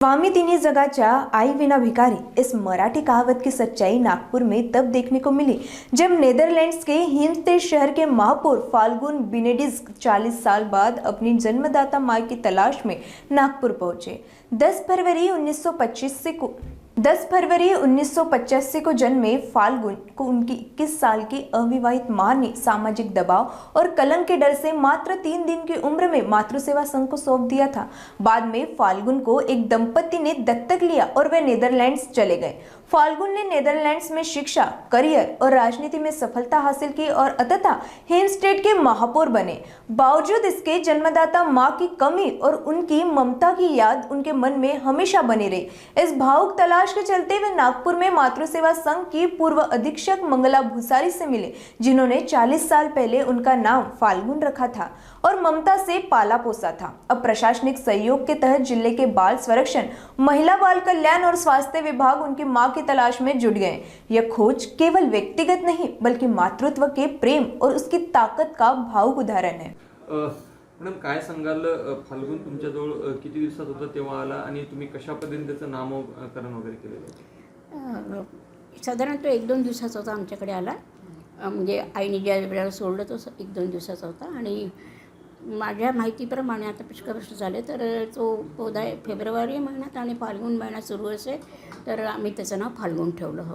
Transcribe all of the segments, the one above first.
स्वामी तिन्ही जगाच्या आई विना भिखारी इस मराठी कहावत की सच्चाई नागपुर में तब देखने को मिली जब नेदरलैंड्स के हिमस्टेड शहर के महापौर फाल्गुन बेनेडिक्ट 40 साल बाद अपनी जन्मदाता मां की तलाश में नागपुर पहुंचे। 10 फरवरी 1985 को जन्मे फाल्गुन को उनकी 21 साल की अविवाहित मां ने सामाजिक दबाव और कलंक के डर से मात्र 3 दिन की उम्र में मातृसेवा संघ को सौंप दिया था। बाद में फाल्गुन को एक दंपति ने दत्तक लिया और वे नीदरलैंड्स चले गए। फाल्गुन ने नीदरलैंड्स में शिक्षा, करियर और राजनीति में सफलता हासिल की और अंततः हेमस्टेड के महापौर बने। बावजूद इसके जन्मदाता मां की कमी और उनकी ममता की याद उनके मन में हमेशा बनी रही। इस भावुक तलाश के चलते वे नागपुर में मातृसेवा संघ की पूर्व अधीक्षक मंगला भूसारी से मिले, जिन्होंने 40 साल पहले उनका नाम फाल्गुन रखा था और ममता से पाला पोसा था। अब प्रशासनिक सहयोग के तहत जिले के बाल संरक्षण, महिला बाल कल्याण और स्वास्थ्य विभाग उनकी मां की तलाश में जुट गए। यह खोज केवल व्यक्तिगत नहीं बल्कि मातृत्व के प्रेम और उसकी ताकत का भावुक उदाहरण है। मॅडम, काय सांगाल, फाल्गुन तुमच्याजवळ किती दिवसात होता तेव्हा आला आणि तुम्ही कशा पद्धतीने त्याचं नामकरण वगैरे केलेलं? साधारणतः 1-2 दिवसाचा होता आमच्याकडे आला। म्हणजे आईने ज्या वेळेला सोडलं तो 1-2 दिवसाचा होता आणि माझ्या माहितीप्रमाणे आता पुष्कळ वर्ष झाले तर तो उदय फेब्रुवारी महिन्यात आणि फाल्गुन महिना सुरू असेल तर आम्ही त्याचं नाव फाल्गुन ठेवलं हो।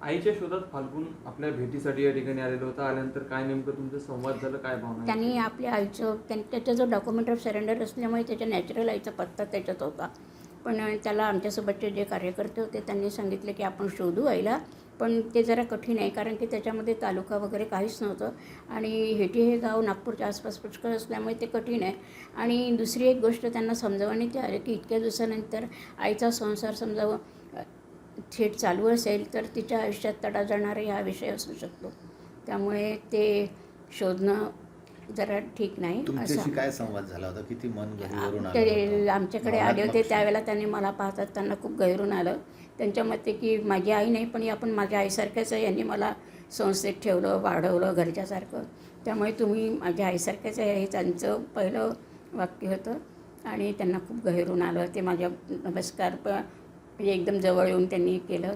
आईच्या शोधात फाल्गुन आपल्या भेटीसाठी या ठिकाणी आलेला होता। आल्यानंतर काय नेमकं तुमचा संवाद झाला, काय भावना? त्यांनी आपल्या आईचं त्याचा जो डॉक्युमेंट ऑफ सरेंडर असल्यामुळे त्याच्या नॅचरल आईचा पत्ता त्याच्यात होता, पण त्याला आमच्यासोबतचे जे कार्यकर्ते होते त्यांनी सांगितलं की आपण शोधू आईला, पण ते जरा कठीण आहे कारण की त्याच्यामध्ये तालुका वगैरे काहीच नव्हतं आणि हेटी हे गाव नागपूरच्या आसपास पुष्कळ असल्यामुळे ते कठीण आहे। आणि दुसरी एक गोष्ट त्यांना समजावण्यात आली की इतक्या दिवसानंतर आईचा संसार समजावं थेट चालू असेल तर तिच्या आयुष्यात तडा जाणारा हा विषय असू शकतो, त्यामुळे ते शोधणं जरा ठीक नाही। तुमच्याशी काय संवाद झाला होता? किती मन गहिरून आलं? ते आमच्याकडे आले होते त्यावेळेला त्यांनी मला पाहतात त्यांना खूप गहिरून आलं। त्यांच्या मते की माझी आई नाही पण आपण माझ्या आईसारख्याच आहे, यांनी मला संस्थेत ठेवलं, वाढवलं घरच्यासारखं, त्यामुळे तुम्ही माझ्या आईसारख्याच आहे हे त्यांचं पहिलं वाक्य होतं आणि त्यांना खूप गहिरून आलं। ते माझ्या नमस्कार म्हणजे एकदम जवळ येऊन त्यांनी केलं,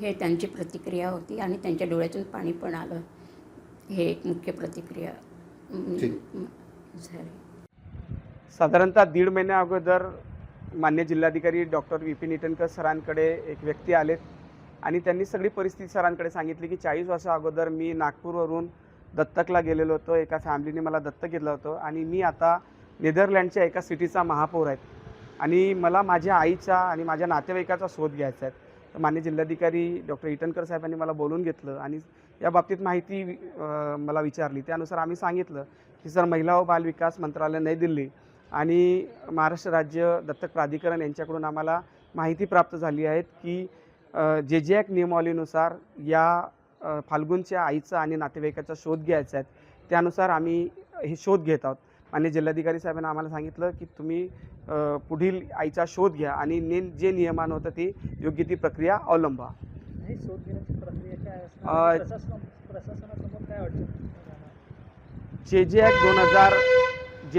हे त्यांची प्रतिक्रिया होती आणि त्यांच्या डोळ्यातून पाणी पण आलं। हे एक मुख्य प्रतिक्रिया झाली। साधारणतः 1.5 महिन्या अगोदर मान्य जिल्हाधिकारी डॉक्टर विपिन ईटनकर सरांकडे एक व्यक्ती आलेत आणि त्यांनी सगळी परिस्थिती सरांकडे सांगितली की 40 वर्षा अगोदर मी नागपूरवरून दत्तकला गेलेलो होतो, एका फॅमिलीने मला दत्तक घेतलं होतं आणि मी आता नेदरलँडच्या एका सिटीचा महापौर आहे आणि मला माझ्या आईचा आणि माझ्या नातेवाईकाचा शोध घ्यायचा आहे। तर मान्य जिल्हाधिकारी डॉक्टर ईटनकर साहेबांनी मला बोलून घेतलं आणि या बाबतीत माहिती मला विचारली। त्यानुसार आम्ही सांगितलं की सर, महिला व बाल विकास मंत्रालय नई दिल्ली आणि महाराष्ट्र राज्य दत्तक प्राधिकरण यांच्याकडून आम्हाला माहिती प्राप्त झाली आहे की जे ॲक्ट नियमावलीनुसार या फाल्गुनच्या आईचा आणि नातेवाईकाचा शोध घ्यायचा आहे, त्यानुसार आम्ही हे शोध घेत आहोत। मान्य जिल्हाधिकारी साहेबांनी आम्हाला सांगितलं की तुम्ही पुढील आईचा शोध घ्या आणि जे नियमान होतं ते योग्य ती प्रक्रिया अवलंबा। जे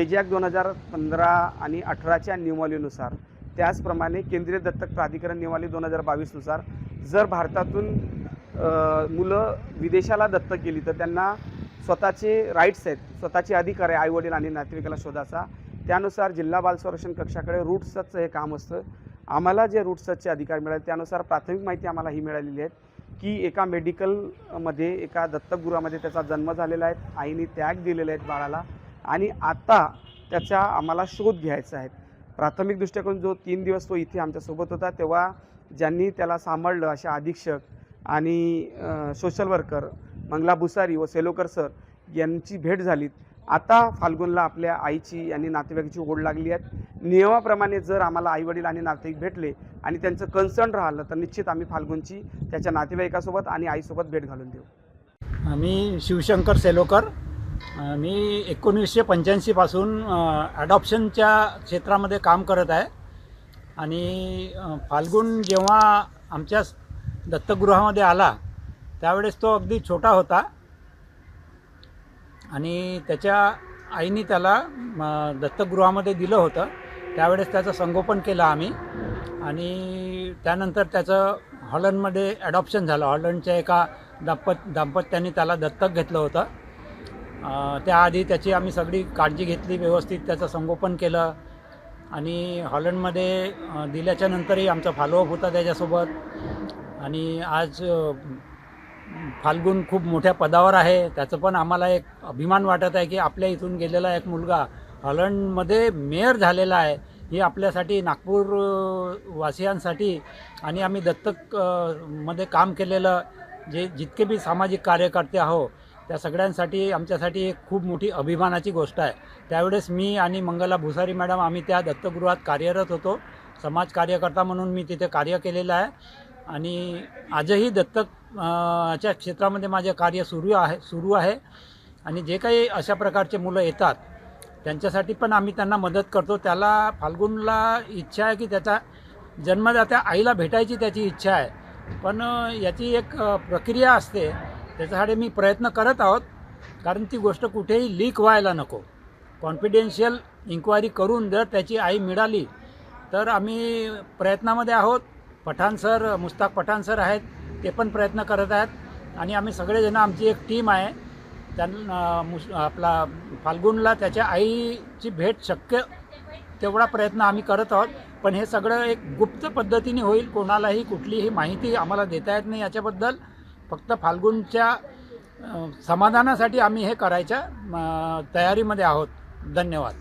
ॲक्ट 2015 आणि 18च्या नियमावलीनुसार, त्याचप्रमाणे केंद्रीय दत्तक प्राधिकरण नियमावली 2022नुसार जर भारतातून मुलं विदेशाला दत्तक गेली तर त्यांना स्वतःचे राईट्स आहेत, स्वतःचे अधिकार आहे आईवडील आणि नातेवाईकाला शोधाचा। त्यानुसार जिल्हा बाल संरक्षण कक्षाकडे रूट सर्चचं हे काम असतं। आम्हाला जे रूट सर्चचे अधिकार मिळाले त्यानुसार प्राथमिक माहिती आम्हाला ही मिळालेली आहे की एका मेडिकलमध्ये एका दत्तकगृहामध्ये त्याचा जन्म झालेला आहे, आईने त्याग दिलेले आहेत बाळाला आणि आता त्याचा आम्हाला शोध घ्यायचा आहे। प्राथमिक दृष्टिकोन जो 3 दिवस तो इथे आमच्यासोबत होता तेव्हा ज्यांनी त्याला सांभाळलं अशा अधीक्षक आणि सोशल वर्कर मंगला भूसारी व सेलोकर सर यांची भेट झाली। आता फाल्गुनला आपल्या आईची आणि नातेवाईकाची ओढ लागली आहे। नियमाप्रमाणे जर आम्हाला आईवडील आणि नातेवाईक भेटले आणि त्यांचं कन्सर्न राहिलं तर निश्चित आम्ही फाल्गुनची त्याच्या नातेवाईकासोबत आणि आईसोबत भेट घालून देऊ। मी शिवशंकर सेलोकर, मी 1985 पासून ॲडॉप्शनच्या क्षेत्रामध्ये काम करत आहे आणि फाल्गुन जेव्हा आमच्या दत्तगृहामध्ये आला त्यावेळेस तो अगदी छोटा होता आणि त्याच्या आईने त्याला दत्तगृहामध्ये दिलं होतं। त्यावेळेस त्याचं संगोपन केलं आम्ही आणि त्यानंतर त्याचं हॉलंडमध्ये ॲडॉप्शन झालं. हॉलंडच्या एका दाम्पत्याने त्याला दत्तक घेतलं होतं. त्याआधी त्याची आम्ही सगळी काळजी घेतली, व्यवस्थित त्याचं संगोपन केलं आणि हॉलंडमध्ये दिल्याच्या नंतरही आमचा फॉलोअप होता त्याच्यासोबत. आणि आज फाल्गुन खूप मोठ्या पदावर आहे. त्याचं पण आम्हाला एक अभिमान वाटत आहे की आपल्या इथून गेलेला एक मुलगा हॉलंडमध्ये मेयर झालेला आहे. ही आपल्यासाठी, नागपूर वासियांसाठी आणि आम्ही दत्तक मध्ये काम केलेलं जितके बी सामाजिक कार्यकर्ते आहो त्या सगळ्यांसाठी आमच्यासाठी एक खूप मोठी अभिमानाची गोष्ट आहे. त्यावेळेस मी आणि मंगला भुसारी मॅडम आम्ही त्या दत्तगृहात कार्यरत होतो. समाज कार्यकर्ता म्हणून मी तिथे कार्य केलेलं आहे आणि आजही दत्तक च्या क्षेत्रामध्ये माझे कार्य सुरू आहे. आणि जे काही अशा प्रकारचे मुलं येतात त्यांच्यासाठी पण आम्ही त्यांना मदत करतो. त्याला फाल्गुनला इच्छा आहे की त्याचा जन्मदात्या आईला भेटायची त्याची इच्छा आहे, पण याची एक प्रक्रिया असते. त्याच्यासाठी मी प्रयत्न करत आहोत, कारण ती गोष्ट कुठेही लीक व्हायला नको. कॉन्फिडेन्शियल इन्क्वायरी करून जर त्याची आई मिळाली तर आम्ही प्रयत्नामध्ये आहोत. मुस्ताक पठाण सर आहेत, ते पण प्रयत्न करत आहेत आणि आम्ही सगळेजण, आमची एक टीम आहे. आपला फाल्गुनला त्याच्या आईची भेट शक्य तेवढा प्रयत्न आम्ही करत आहोत. पण हे सगळं एक गुप्त पद्धतीने होईल, कोणालाही कुठलीही माहिती आम्हाला देता येत नाही याच्याबद्दल. फक्त फाल्गुनच्या समाधानासाठी आम्ही हे करायच्या तयारीमध्ये आहोत. धन्यवाद.